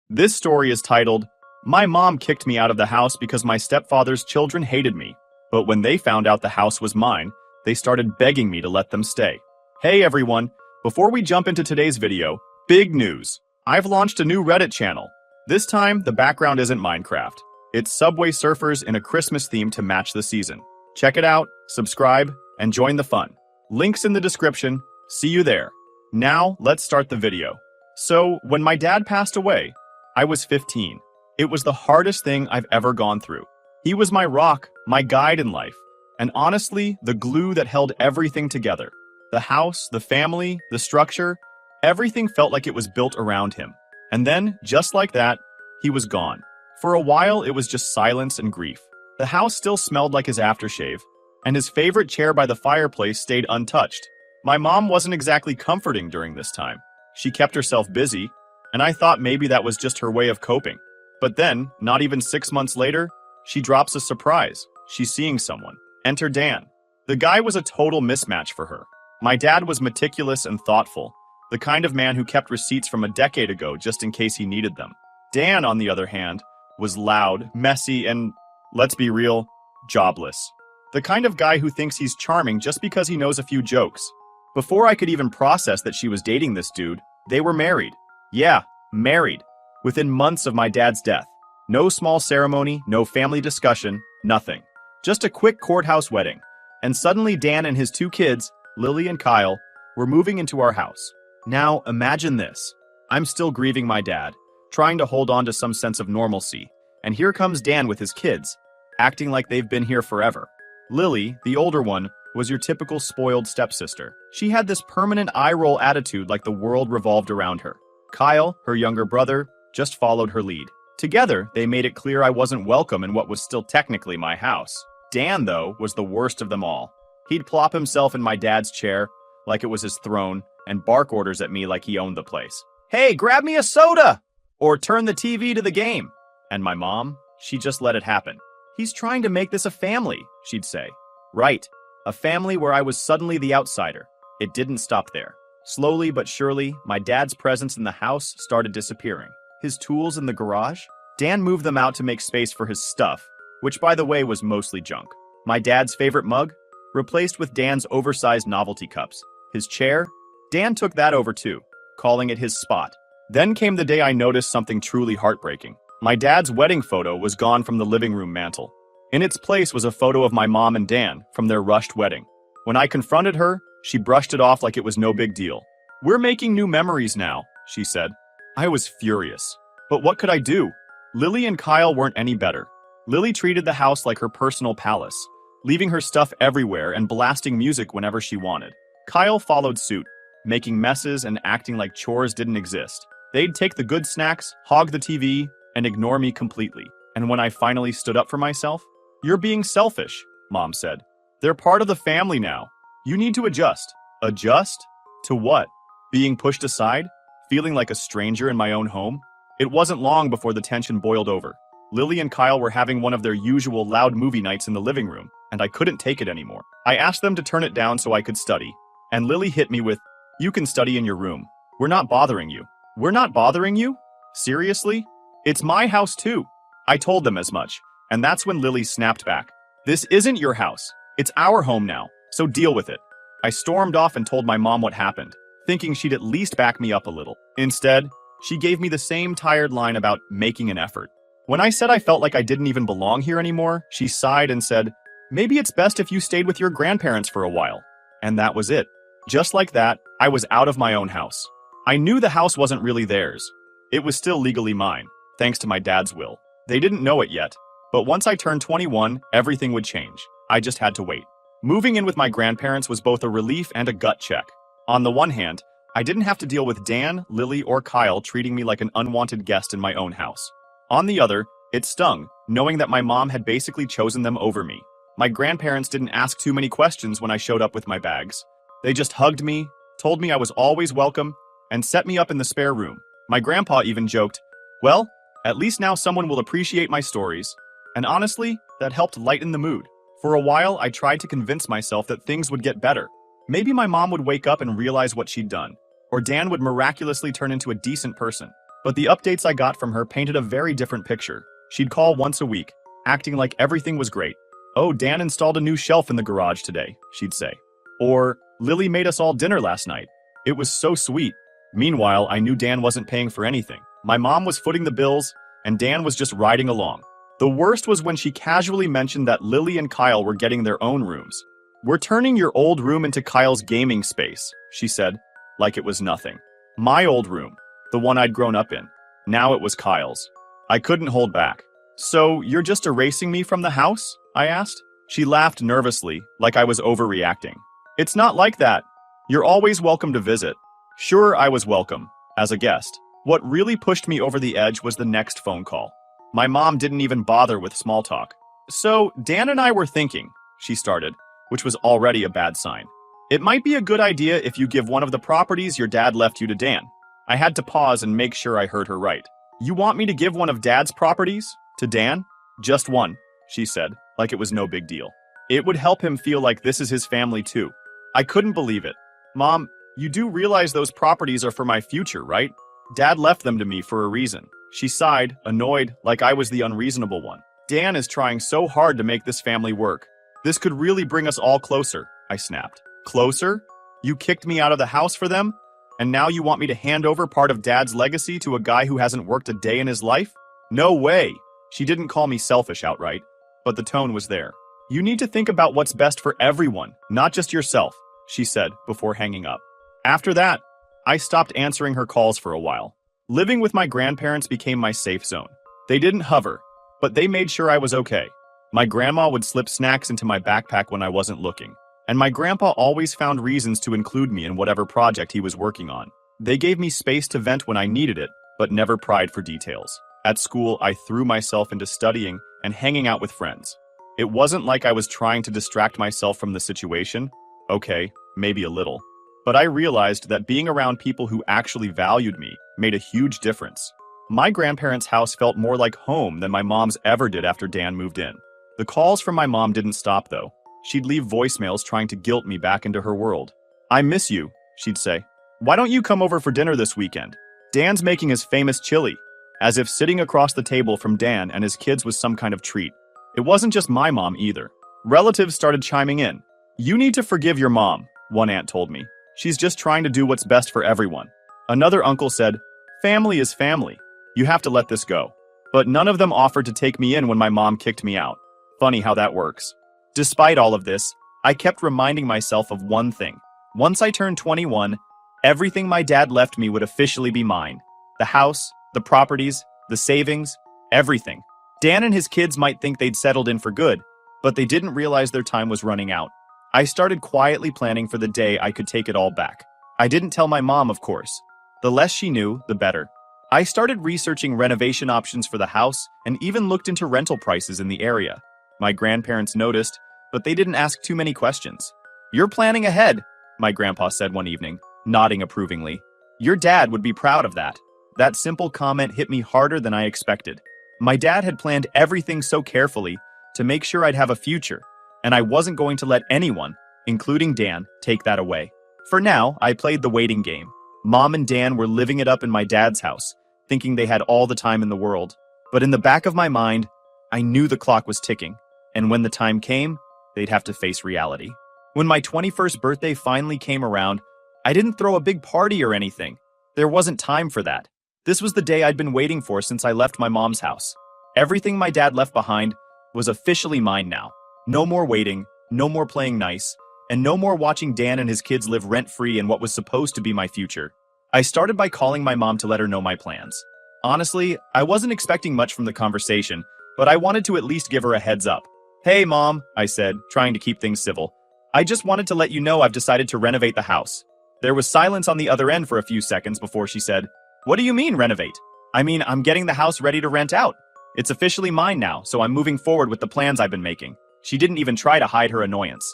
This story is titled, My Mom Kicked Me Out of the House Because My Stepfather's Children Hated Me. But when they found out the house was mine, they started begging me to let them stay. Hey everyone, before we jump into today's video, big news. I've launched a new Reddit channel. This time, the background isn't Minecraft. It's Subway Surfers in a Christmas theme to match the season. Check it out, subscribe, and join the fun. Links in the description. See you there. Now, let's start the video. So, when my dad passed away, I was 15. It was the hardest thing I've ever gone through. He was my rock, my guide in life, and honestly, the glue that held everything together. The house, the family, the structure, everything felt like it was built around him. And then, just like that, he was gone. For a while, it was just silence and grief. The house still smelled like his aftershave, and his favorite chair by the fireplace stayed untouched. My mom wasn't exactly comforting during this time. She kept herself busy, and I thought maybe that was just her way of coping. But then, not even 6 months later, she drops a surprise. She's seeing someone. Enter Dan. The guy was a total mismatch for her. My dad was meticulous and thoughtful, the kind of man who kept receipts from a decade ago just in case he needed them. Dan, on the other hand, was loud, messy, and, let's be real, jobless. The kind of guy who thinks he's charming just because he knows a few jokes. Before I could even process that she was dating this dude, they were married. Yeah, married. Within months of my dad's death. No small ceremony, no family discussion, nothing. Just a quick courthouse wedding. And suddenly Dan and his 2 kids, Lily and Kyle, were moving into our house. Now, imagine this. I'm still grieving my dad, trying to hold on to some sense of normalcy. And here comes Dan with his kids, acting like they've been here forever. Lily, the older one, was your typical spoiled stepsister. She had this permanent eye-roll attitude like the world revolved around her. Kyle, her younger brother, just followed her lead. Together, they made it clear I wasn't welcome in what was still technically my house. Dan, though, was the worst of them all. He'd plop himself in my dad's chair, like it was his throne, and bark orders at me like he owned the place. Hey, grab me a soda! Or turn the TV to the game. And my mom, she just let it happen. He's trying to make this a family, she'd say. Right, a family where I was suddenly the outsider. It didn't stop there. Slowly but surely, my dad's presence in the house started disappearing. His tools in the garage? Dan moved them out to make space for his stuff, which by the way was mostly junk. My dad's favorite mug? Replaced with Dan's oversized novelty cups. His chair? Dan took that over too, calling it his spot. Then came the day I noticed something truly heartbreaking. My dad's wedding photo was gone from the living room mantle. In its place was a photo of my mom and Dan from their rushed wedding. When I confronted her, she brushed it off like it was no big deal. We're making new memories now, she said. I was furious. But what could I do? Lily and Kyle weren't any better. Lily treated the house like her personal palace, leaving her stuff everywhere and blasting music whenever she wanted. Kyle followed suit, making messes and acting like chores didn't exist. They'd take the good snacks, hog the TV, and ignore me completely. And when I finally stood up for myself, "You're being selfish," Mom said. "They're part of the family now. You need to adjust." Adjust? To what? Being pushed aside? Feeling like a stranger in my own home? It wasn't long before the tension boiled over. Lily and Kyle were having one of their usual loud movie nights in the living room, and I couldn't take it anymore. I asked them to turn it down so I could study, and Lily hit me with, "You can study in your room. We're not bothering you." We're not bothering you? Seriously? It's my house too. I told them as much, and that's when Lily snapped back. This isn't your house. It's our home now, so deal with it. I stormed off and told my mom what happened, thinking she'd at least back me up a little. Instead, she gave me the same tired line about making an effort. When I said I felt like I didn't even belong here anymore, she sighed and said, "Maybe it's best if you stayed with your grandparents for a while." And that was it. Just like that, I was out of my own house. I knew the house wasn't really theirs. It was still legally mine, thanks to my dad's will. They didn't know it yet, but once I turned 21, everything would change. I just had to wait. Moving in with my grandparents was both a relief and a gut check. On the one hand, I didn't have to deal with Dan, Lily, or Kyle treating me like an unwanted guest in my own house. On the other, it stung, knowing that my mom had basically chosen them over me. My grandparents didn't ask too many questions when I showed up with my bags. They just hugged me, told me I was always welcome, and set me up in the spare room. My grandpa even joked, "Well, at least now someone will appreciate my stories." And honestly, that helped lighten the mood. For a while, I tried to convince myself that things would get better. Maybe my mom would wake up and realize what she'd done, or Dan would miraculously turn into a decent person. But the updates I got from her painted a very different picture. She'd call once a week, acting like everything was great. "Oh, Dan installed a new shelf in the garage today," she'd say. Or, "Lily made us all dinner last night. It was so sweet." Meanwhile, I knew Dan wasn't paying for anything. My mom was footing the bills, and Dan was just riding along. The worst was when she casually mentioned that Lily and Kyle were getting their own rooms. "We're turning your old room into Kyle's gaming space," she said, like it was nothing. My old room, the one I'd grown up in. Now it was Kyle's. I couldn't hold back. "So, you're just erasing me from the house?" I asked. She laughed nervously, like I was overreacting. "It's not like that. You're always welcome to visit." Sure, I was welcome, as a guest. What really pushed me over the edge was the next phone call. My mom didn't even bother with small talk. "So, Dan and I were thinking," she started, which was already a bad sign. "It might be a good idea if you give one of the properties your dad left you to Dan." I had to pause and make sure I heard her right. "You want me to give one of Dad's properties to Dan?" "Just one," she said, like it was no big deal. "It would help him feel like this is his family too." I couldn't believe it. "Mom, you do realize those properties are for my future, right? Dad left them to me for a reason." She sighed, annoyed, like I was the unreasonable one. "Dan is trying so hard to make this family work. This could really bring us all closer," I snapped. "Closer? You kicked me out of the house for them? And now you want me to hand over part of Dad's legacy to a guy who hasn't worked a day in his life? No way." She didn't call me selfish outright, but the tone was there. "You need to think about what's best for everyone, not just yourself," she said before hanging up. After that, I stopped answering her calls for a while. Living with my grandparents became my safe zone. They didn't hover, but they made sure I was okay. My grandma would slip snacks into my backpack when I wasn't looking, and my grandpa always found reasons to include me in whatever project he was working on. They gave me space to vent when I needed it, but never pried for details. At school, I threw myself into studying and hanging out with friends. It wasn't like I was trying to distract myself from the situation. Okay, maybe a little. But I realized that being around people who actually valued me made a huge difference. My grandparents' house felt more like home than my mom's ever did after Dan moved in. The calls from my mom didn't stop, though. She'd leave voicemails trying to guilt me back into her world. "I miss you," she'd say. "Why don't you come over for dinner this weekend? Dan's making his famous chili." As if sitting across the table from Dan and his kids was some kind of treat. It wasn't just my mom either. Relatives started chiming in. "You need to forgive your mom," one aunt told me. "She's just trying to do what's best for everyone." Another uncle said, "Family is family. You have to let this go." But none of them offered to take me in when my mom kicked me out. Funny how that works. Despite all of this, I kept reminding myself of one thing. Once I turned 21, everything my dad left me would officially be mine. The house, the properties, the savings, everything. Dan and his kids might think they'd settled in for good, but they didn't realize their time was running out. I started quietly planning for the day I could take it all back. I didn't tell my mom, of course. The less she knew, the better. I started researching renovation options for the house and even looked into rental prices in the area. My grandparents noticed, but they didn't ask too many questions. "You're planning ahead," my grandpa said one evening, nodding approvingly. "Your dad would be proud of that." That simple comment hit me harder than I expected. My dad had planned everything so carefully to make sure I'd have a future, and I wasn't going to let anyone, including Dan, take that away. For now, I played the waiting game. Mom and Dan were living it up in my dad's house, thinking they had all the time in the world. But in the back of my mind, I knew the clock was ticking, and when the time came, they'd have to face reality. When my 21st birthday finally came around, I didn't throw a big party or anything. There wasn't time for that. This was the day I'd been waiting for since I left my mom's house. Everything my dad left behind was officially mine now. No more waiting, no more playing nice, and no more watching Dan and his kids live rent-free in what was supposed to be my future. I started by calling my mom to let her know my plans. Honestly, I wasn't expecting much from the conversation, but I wanted to at least give her a heads up. "Hey, Mom," I said, trying to keep things civil. "I just wanted to let you know I've decided to renovate the house." There was silence on the other end for a few seconds before she said, "What do you mean, renovate?" "I mean, I'm getting the house ready to rent out. It's officially mine now, so I'm moving forward with the plans I've been making." She didn't even try to hide her annoyance.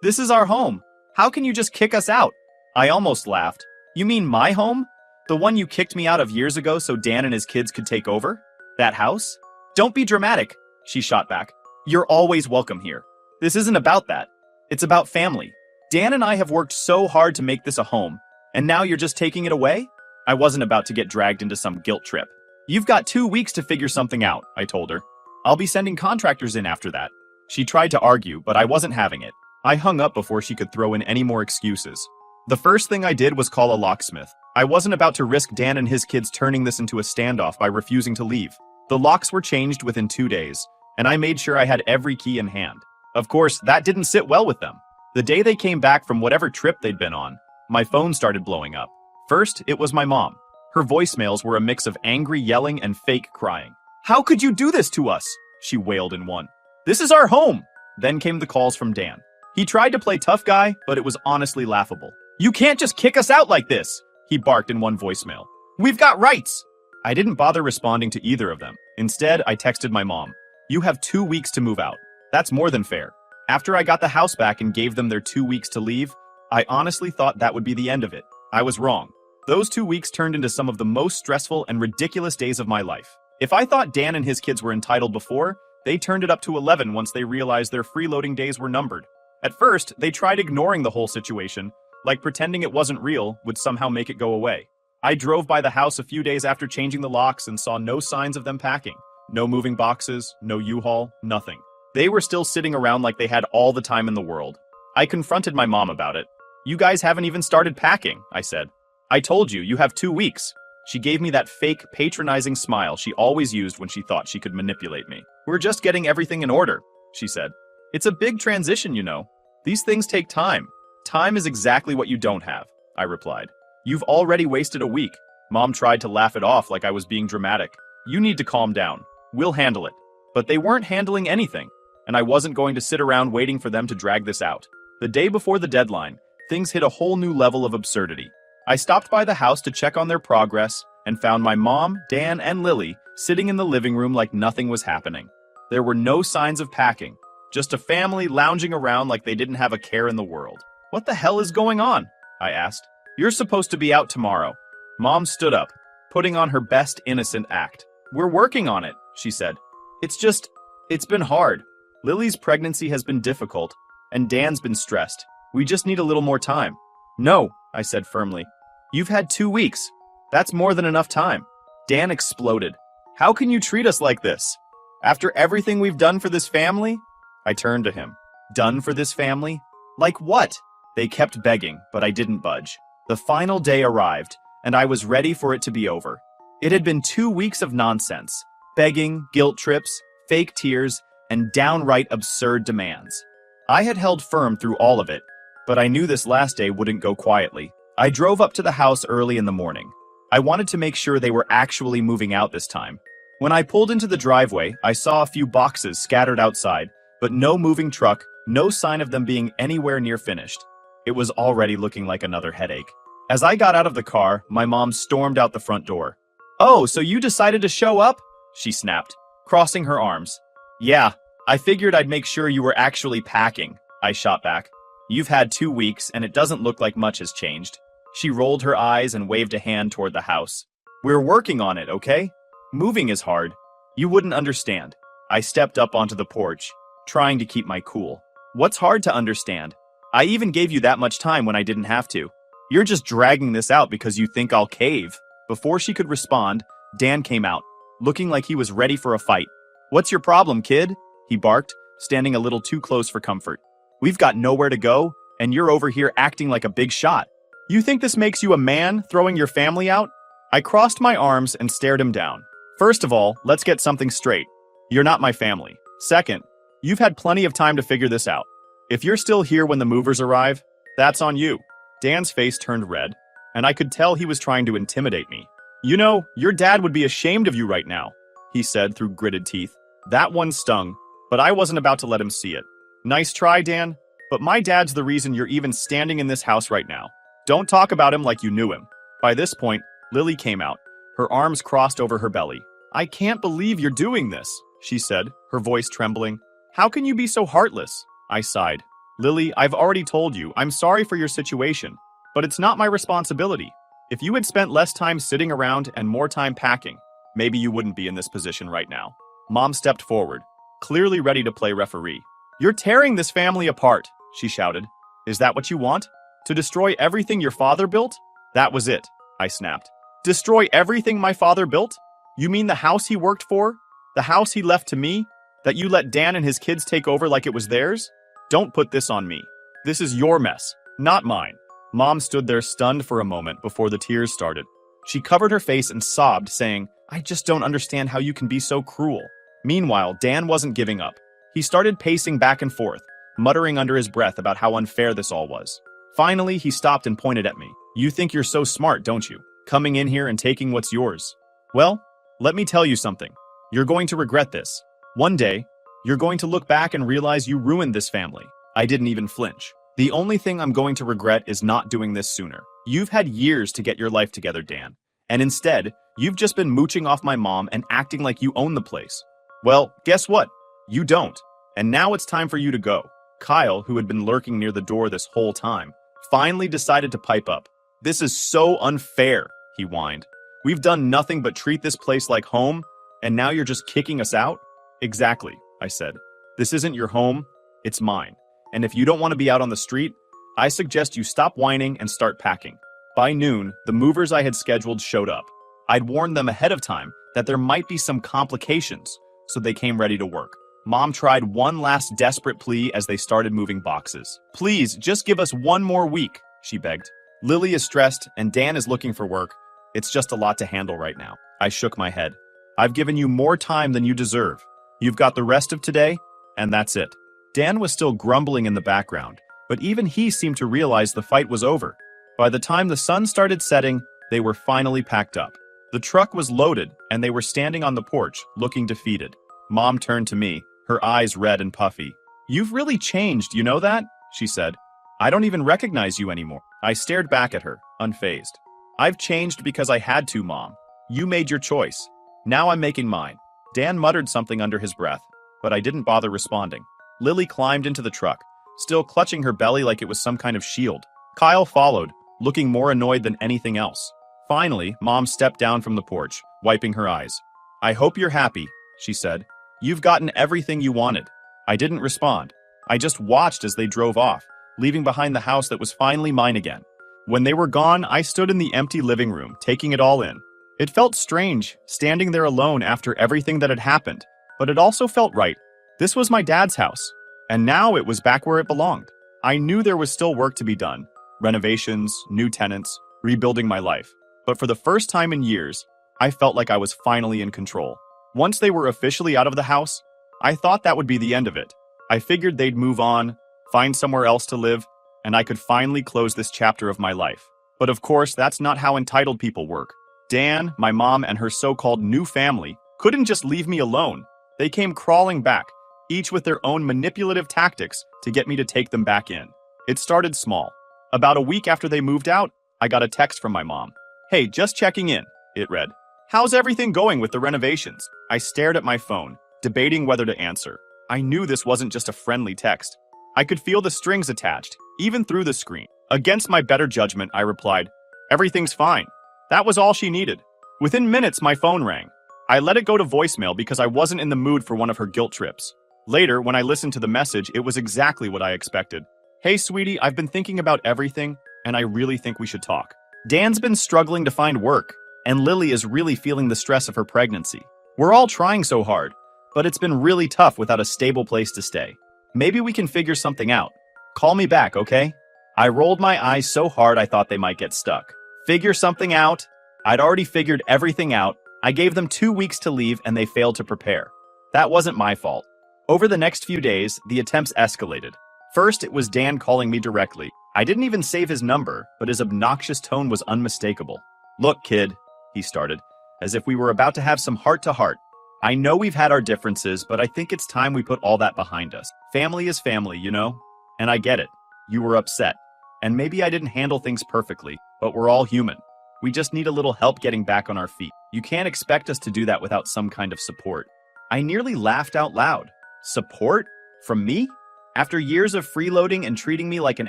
"This is our home. How can you just kick us out?" I almost laughed. "You mean my home? The one you kicked me out of years ago so Dan and his kids could take over? That house? Don't be dramatic," she shot back. "You're always welcome here. This isn't about that. It's about family. Dan and I have worked so hard to make this a home, and now you're just taking it away?" I wasn't about to get dragged into some guilt trip. You've got 2 weeks to figure something out, I told her. I'll be sending contractors in after that. She tried to argue, but I wasn't having it. I hung up before she could throw in any more excuses. The first thing I did was call a locksmith. I wasn't about to risk Dan and his kids turning this into a standoff by refusing to leave. The locks were changed within 2 days, and I made sure I had every key in hand. Of course, that didn't sit well with them. The day they came back from whatever trip they'd been on, my phone started blowing up. First, it was my mom. Her voicemails were a mix of angry yelling and fake crying. "How could you do this to us?" she wailed in one. "This is our home!" Then came the calls from Dan. He tried to play tough guy, but it was honestly laughable. "You can't just kick us out like this!" he barked in one voicemail. "We've got rights!" I didn't bother responding to either of them. Instead, I texted my mom. "You have 2 weeks to move out. That's more than fair." After I got the house back and gave them their 2 weeks to leave, I honestly thought that would be the end of it. I was wrong. Those 2 weeks turned into some of the most stressful and ridiculous days of my life. If I thought Dan and his kids were entitled before, they turned it up to 11 once they realized their freeloading days were numbered. At first, they tried ignoring the whole situation, like pretending it wasn't real would somehow make it go away. I drove by the house a few days after changing the locks and saw no signs of them packing. No moving boxes, no U-Haul, nothing. They were still sitting around like they had all the time in the world. I confronted my mom about it. "You guys haven't even started packing," I said. "I told you, you have 2 weeks." She gave me that fake, patronizing smile she always used when she thought she could manipulate me. "We're just getting everything in order," she said. "It's a big transition, you know. These things take time." "Time is exactly what you don't have," I replied. "You've already wasted a week." Mom tried to laugh it off like I was being dramatic. "You need to calm down. We'll handle it." But they weren't handling anything, and I wasn't going to sit around waiting for them to drag this out. The day before the deadline, things hit a whole new level of absurdity. I stopped by the house to check on their progress and found my mom, Dan, and Lily sitting in the living room like nothing was happening. There were no signs of packing, just a family lounging around like they didn't have a care in the world. "What the hell is going on?" I asked. "You're supposed to be out tomorrow." Mom stood up, putting on her best innocent act. "We're working on it," she said. It's been hard. Lily's pregnancy has been difficult, and Dan's been stressed. We just need a little more time." "No," I said firmly. "You've had 2 weeks. That's more than enough time." Dan exploded. "How can you treat us like this? After everything we've done for this family?" I turned to him. "Done for this family? Like what?" They kept begging, but I didn't budge. The final day arrived, and I was ready for it to be over. It had been 2 weeks of nonsense. Begging, guilt trips, fake tears, and downright absurd demands. I had held firm through all of it, but I knew this last day wouldn't go quietly. I drove up to the house early in the morning. I wanted to make sure they were actually moving out this time. When I pulled into the driveway, I saw a few boxes scattered outside, but no moving truck, no sign of them being anywhere near finished. It was already looking like another headache. As I got out of the car, my mom stormed out the front door. "Oh, so you decided to show up?" she snapped, crossing her arms. "Yeah, I figured I'd make sure you were actually packing," I shot back. "You've had 2 weeks, and it doesn't look like much has changed." She rolled her eyes and waved a hand toward the house. "We're working on it, okay? Moving is hard. You wouldn't understand." I stepped up onto the porch, trying to keep my cool. "What's hard to understand? I even gave you that much time when I didn't have to. You're just dragging this out because you think I'll cave." Before she could respond, Dan came out, looking like he was ready for a fight. "What's your problem, kid?" he barked, standing a little too close for comfort. "We've got nowhere to go, and you're over here acting like a big shot. You think this makes you a man, throwing your family out?" I crossed my arms and stared him down. "First of all, let's get something straight. You're not my family. Second, you've had plenty of time to figure this out. If you're still here when the movers arrive, that's on you." Dan's face turned red, and I could tell he was trying to intimidate me. "You know, your dad would be ashamed of you right now," he said through gritted teeth. That one stung, but I wasn't about to let him see it. "Nice try, Dan, but my dad's the reason you're even standing in this house right now. Don't talk about him like you knew him." By this point, Lily came out, her arms crossed over her belly. "I can't believe you're doing this," she said, her voice trembling. "How can you be so heartless?" I sighed. "Lily, I've already told you, I'm sorry for your situation, but it's not my responsibility. If you had spent less time sitting around and more time packing, maybe you wouldn't be in this position right now." Mom stepped forward, clearly ready to play referee. "You're tearing this family apart," she shouted. "Is that what you want? To destroy everything your father built?" "That was it," I snapped. Destroy everything my father built? You mean the house he worked for? The house he left to me? That you let Dan and his kids take over like it was theirs? Don't put this on me. This is your mess, not mine. Mom stood there stunned for a moment before the tears started. She covered her face and sobbed, saying, I just don't understand how you can be so cruel. Meanwhile, Dan wasn't giving up. He started pacing back and forth, muttering under his breath about how unfair this all was. Finally, he stopped and pointed at me. You think you're so smart, don't you? Coming in here and taking what's yours. Well, let me tell you something. You're going to regret this. One day, you're going to look back and realize you ruined this family. I didn't even flinch. The only thing I'm going to regret is not doing this sooner. You've had years to get your life together, Dan. And instead, you've just been mooching off my mom and acting like you own the place. Well, guess what? You don't. And now it's time for you to go. Kyle, who had been lurking near the door this whole time, finally decided to pipe up. This is so unfair, he whined. We've done nothing but treat this place like home, and now you're just kicking us out? Exactly, I said. This isn't your home, it's mine. And if you don't want to be out on the street, I suggest you stop whining and start packing. By noon, the movers I had scheduled showed up. I'd warned them ahead of time that there might be some complications, so they came ready to work. Mom tried one last desperate plea as they started moving boxes. Please, just give us one more week, she begged. Lily is stressed and Dan is looking for work. It's just a lot to handle right now. I shook my head. I've given you more time than you deserve. You've got the rest of today, and that's it. Dan was still grumbling in the background, but even he seemed to realize the fight was over. By the time the sun started setting, they were finally packed up. The truck was loaded, and they were standing on the porch, looking defeated. Mom turned to me, her eyes red and puffy. You've really changed, you know that? She said. I don't even recognize you anymore. I stared back at her, unfazed. I've changed because I had to, Mom. You made your choice. Now I'm making mine. Dan muttered something under his breath, but I didn't bother responding. Lily climbed into the truck, still clutching her belly like it was some kind of shield. Kyle followed, looking more annoyed than anything else. Finally, Mom stepped down from the porch, wiping her eyes. I hope you're happy, she said. You've gotten everything you wanted. I didn't respond. I just watched as they drove off, leaving behind the house that was finally mine again. When they were gone, I stood in the empty living room, taking it all in. It felt strange, standing there alone after everything that had happened, but it also felt right. This was my dad's house, and now it was back where it belonged. I knew there was still work to be done. Renovations, new tenants, rebuilding my life. But for the first time in years, I felt like I was finally in control. Once they were officially out of the house, I thought that would be the end of it. I figured they'd move on, find somewhere else to live, and I could finally close this chapter of my life. But of course, that's not how entitled people work. Dan, my mom, and her so-called new family couldn't just leave me alone. They came crawling back, each with their own manipulative tactics to get me to take them back in. It started small. About a week after they moved out, I got a text from my mom. Hey, just checking in, it read. How's everything going with the renovations? I stared at my phone, debating whether to answer. I knew this wasn't just a friendly text. I could feel the strings attached, even through the screen. Against my better judgment, I replied, Everything's fine. That was all she needed. Within minutes, my phone rang. I let it go to voicemail because I wasn't in the mood for one of her guilt trips. Later, when I listened to the message, it was exactly what I expected. Hey, sweetie, I've been thinking about everything, and I really think we should talk. Dan's been struggling to find work, and Lily is really feeling the stress of her pregnancy. We're all trying so hard, but it's been really tough without a stable place to stay. Maybe we can figure something out. Call me back, okay? I rolled my eyes so hard I thought they might get stuck. Figure something out? I'd already figured everything out. I gave them 2 weeks to leave and they failed to prepare. That wasn't my fault. Over the next few days, the attempts escalated. First, it was Dan calling me directly. I didn't even save his number, but his obnoxious tone was unmistakable. Look, kid, he started, as if we were about to have some heart-to-heart. I know we've had our differences, but I think it's time we put all that behind us. Family is family, you know? And I get it. You were upset. And maybe I didn't handle things perfectly, but we're all human. We just need a little help getting back on our feet. You can't expect us to do that without some kind of support. I nearly laughed out loud. Support? From me? After years of freeloading and treating me like an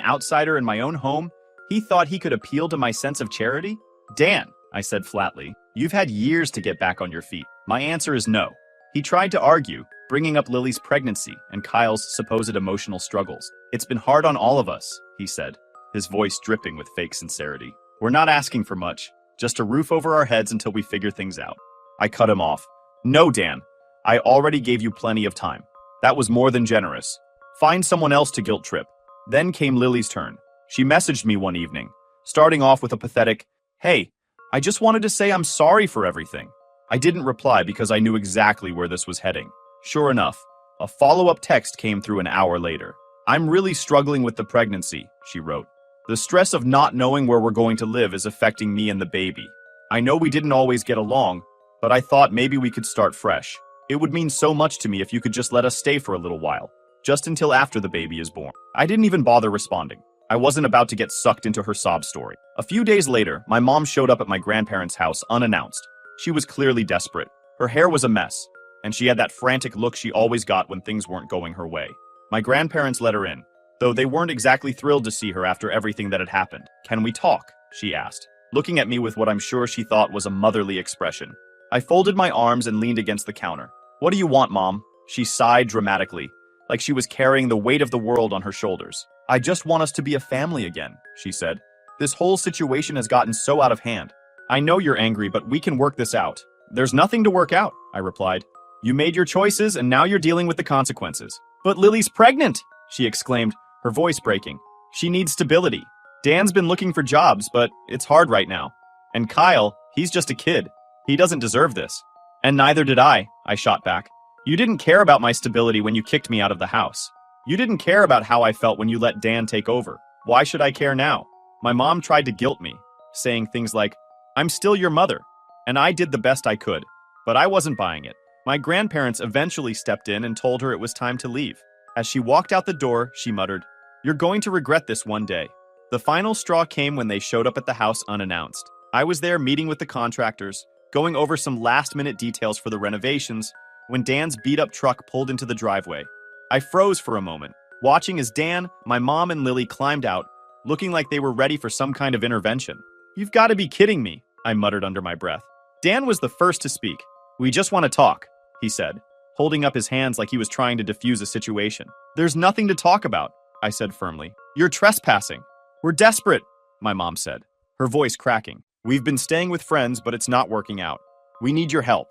outsider in my own home, he thought he could appeal to my sense of charity? Dan, I said flatly, you've had years to get back on your feet. My answer is no. He tried to argue, bringing up Lily's pregnancy and Kyle's supposed emotional struggles. It's been hard on all of us, he said, his voice dripping with fake sincerity. We're not asking for much. just a roof over our heads until we figure things out. I cut him off. No, Dan. I already gave you plenty of time. That was more than generous. Find someone else to guilt trip. Then came Lily's turn. She messaged me one evening, starting off with a pathetic, "Hey, I just wanted to say I'm sorry for everything." I didn't reply because I knew exactly where this was heading. Sure enough, a follow-up text came through an hour later. "I'm really struggling with the pregnancy," she wrote. "The stress of not knowing where we're going to live is affecting me and the baby. I know we didn't always get along, but I thought maybe we could start fresh. It would mean so much to me if you could just let us stay for a little while, just until after the baby is born." I didn't even bother responding. I wasn't about to get sucked into her sob story. A few days later, my mom showed up at my grandparents' house unannounced. She was clearly desperate. Her hair was a mess, and she had that frantic look she always got when things weren't going her way. My grandparents let her in, though they weren't exactly thrilled to see her after everything that had happened. "Can we talk?" she asked, looking at me with what I'm sure she thought was a motherly expression. I folded my arms and leaned against the counter. "What do you want, Mom?" She sighed dramatically, like she was carrying the weight of the world on her shoulders. "I just want us to be a family again," she said. "This whole situation has gotten so out of hand. I know you're angry, but we can work this out." "There's nothing to work out," I replied. "You made your choices, and now you're dealing with the consequences." "But Lily's pregnant!" she exclaimed, her voice breaking. "She needs stability. Dan's been looking for jobs, but it's hard right now. And Kyle, he's just a kid. He doesn't deserve this." "And neither did I shot back. "You didn't care about my stability when you kicked me out of the house. You didn't care about how I felt when you let Dan take over. Why should I care now?" My mom tried to guilt me, saying things like, "I'm still your mother, and I did the best I could," but I wasn't buying it. My grandparents eventually stepped in and told her it was time to leave. As she walked out the door, she muttered, "You're going to regret this one day." The final straw came when they showed up at the house unannounced. I was there meeting with the contractors, going over some last-minute details for the renovations, when Dan's beat-up truck pulled into the driveway. I froze for a moment, watching as Dan, my mom, and Lily climbed out, looking like they were ready for some kind of intervention. "You've got to be kidding me," I muttered under my breath. Dan was the first to speak. "We just want to talk," he said, holding up his hands like he was trying to defuse a situation. "There's nothing to talk about," I said firmly. "You're trespassing." "We're desperate," my mom said, her voice cracking. "We've been staying with friends, but it's not working out. We need your help."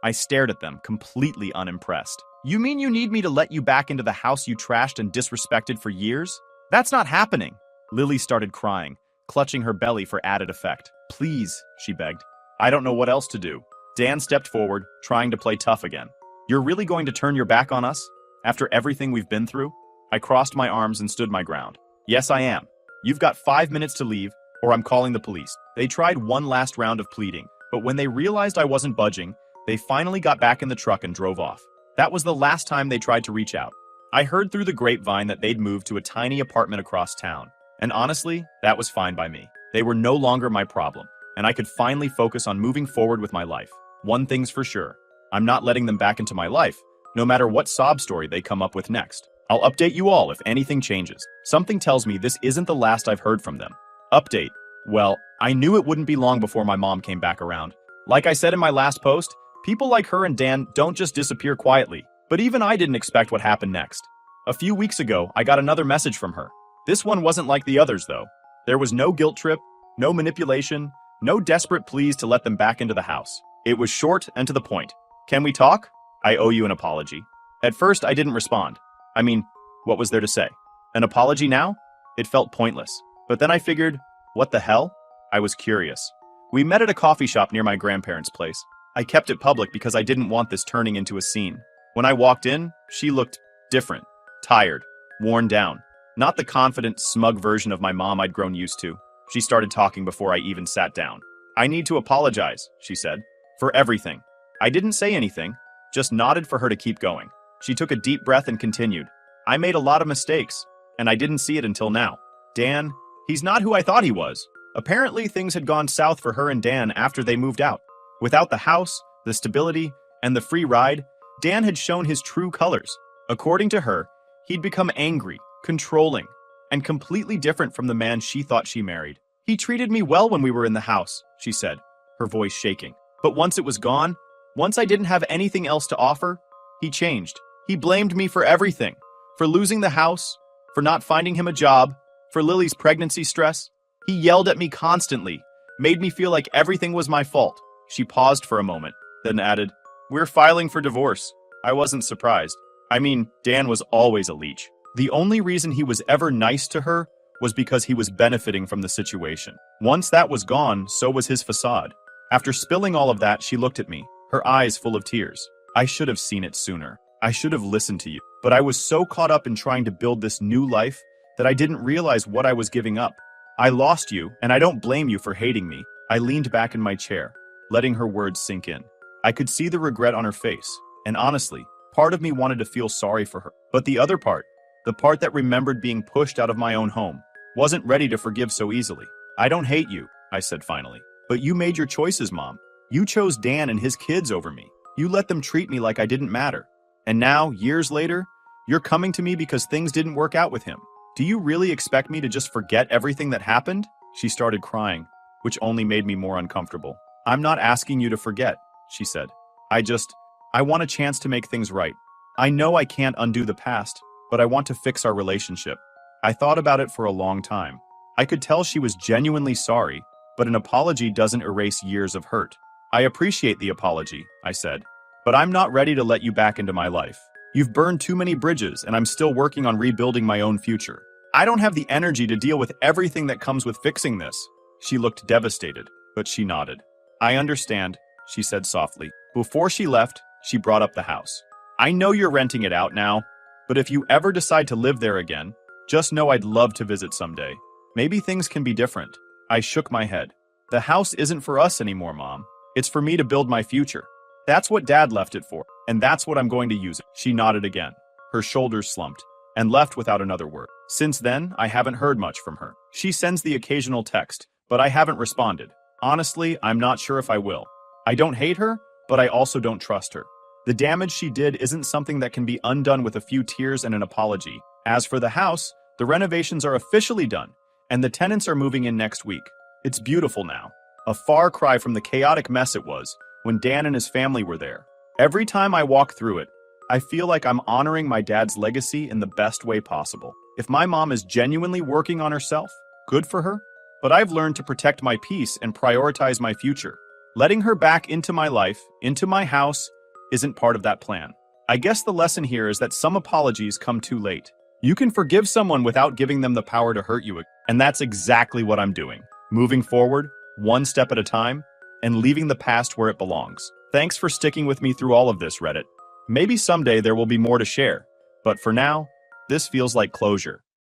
I stared at them, completely unimpressed. "You mean you need me to let you back into the house you trashed and disrespected for years? That's not happening." Lily started crying, clutching her belly for added effect. "Please," she begged. "I don't know what else to do." Dan stepped forward, trying to play tough again. "You're really going to turn your back on us? After everything we've been through?" I crossed my arms and stood my ground. "Yes, I am. You've got 5 minutes to leave, or I'm calling the police." They tried one last round of pleading, but when they realized I wasn't budging, they finally got back in the truck and drove off. That was the last time they tried to reach out. I heard through the grapevine that they'd moved to a tiny apartment across town. And honestly, that was fine by me. They were no longer my problem, and I could finally focus on moving forward with my life. One thing's for sure, I'm not letting them back into my life, no matter what sob story they come up with next. I'll update you all if anything changes. Something tells me this isn't the last I've heard from them. Update. Well, I knew it wouldn't be long before my mom came back around. Like I said in my last post, people like her and Dan don't just disappear quietly. But even I didn't expect what happened next. A few weeks ago, I got another message from her. This one wasn't like the others, though. There was no guilt trip, no manipulation, no desperate pleas to let them back into the house. It was short and to the point. "Can we talk? I owe you an apology." At first, I didn't respond. I mean, what was there to say? An apology now? It felt pointless. But then I figured, what the hell? I was curious. We met at a coffee shop near my grandparents' place. I kept it public because I didn't want this turning into a scene. When I walked in, she looked different, tired, worn down. Not the confident, smug version of my mom I'd grown used to. She started talking before I even sat down. "I need to apologize," she said, "for everything." I didn't say anything, just nodded for her to keep going. She took a deep breath and continued. "I made a lot of mistakes, and I didn't see it until now. Dan, he's not who I thought he was." Apparently, things had gone south for her and Dan after they moved out. Without the house, the stability, and the free ride, Dan had shown his true colors. According to her, he'd become angry, controlling, and completely different from the man she thought she married. "He treated me well when we were in the house," she said, her voice shaking. "But once it was gone, once I didn't have anything else to offer, he changed. He blamed me for everything. For losing the house, for not finding him a job, for Lily's pregnancy stress. He yelled at me constantly, Made me feel like everything was my fault. She paused for a moment, then added, "We're filing for divorce." I wasn't surprised. I mean, Dan was always a leech. The only reason he was ever nice to her was because he was benefiting from the situation. Once that was gone, so was his facade. After spilling all of that, she looked at me, her eyes full of tears. I should have seen it sooner. I should have listened to you. But I was so caught up in trying to build this new life that I didn't realize what I was giving up. I lost you, and I don't blame you for hating me. I leaned back in my chair, letting her words sink in. I could see the regret on her face, and honestly, part of me wanted to feel sorry for her. But the other part, the part that remembered being pushed out of my own home, wasn't ready to forgive so easily. "I don't hate you," I said finally. "But you made your choices, Mom. You chose Dan and his kids over me. You let them treat me like I didn't matter. And now, years later, you're coming to me because things didn't work out with him. Do you really expect me to just forget everything that happened?" She started crying, which only made me more uncomfortable. "I'm not asking you to forget," she said. I want a chance to make things right. I know I can't undo the past, but I want to fix our relationship." I thought about it for a long time. I could tell she was genuinely sorry, but an apology doesn't erase years of hurt. "I appreciate the apology," I said, "but I'm not ready to let you back into my life. You've burned too many bridges, and I'm still working on rebuilding my own future. I don't have the energy to deal with everything that comes with fixing this." She looked devastated, but she nodded. "I understand," she said softly. Before she left, she brought up the house. "I know you're renting it out now, but if you ever decide to live there again, just know I'd love to visit someday. Maybe things can be different." I shook my head. "The house isn't for us anymore, Mom. It's for me to build my future. That's what Dad left it for, and that's what I'm going to use it." She nodded again. Her shoulders slumped, and left without another word. Since then, I haven't heard much from her. She sends the occasional text, but I haven't responded. Honestly, I'm not sure if I will. I don't hate her, but I also don't trust her. The damage she did isn't something that can be undone with a few tears and an apology. As for the house, the renovations are officially done, and the tenants are moving in next week. It's beautiful now. A far cry from the chaotic mess it was when Dan and his family were there. Every time I walk through it, I feel like I'm honoring my dad's legacy in the best way possible. If my mom is genuinely working on herself, good for her. But I've learned to protect my peace and prioritize my future. Letting her back into my life, into my house, isn't part of that plan. I guess the lesson here is that some apologies come too late. You can forgive someone without giving them the power to hurt you, and that's exactly what I'm doing. Moving forward, one step at a time, and leaving the past where it belongs. Thanks for sticking with me through all of this, Reddit. Maybe someday there will be more to share, but for now, this feels like closure.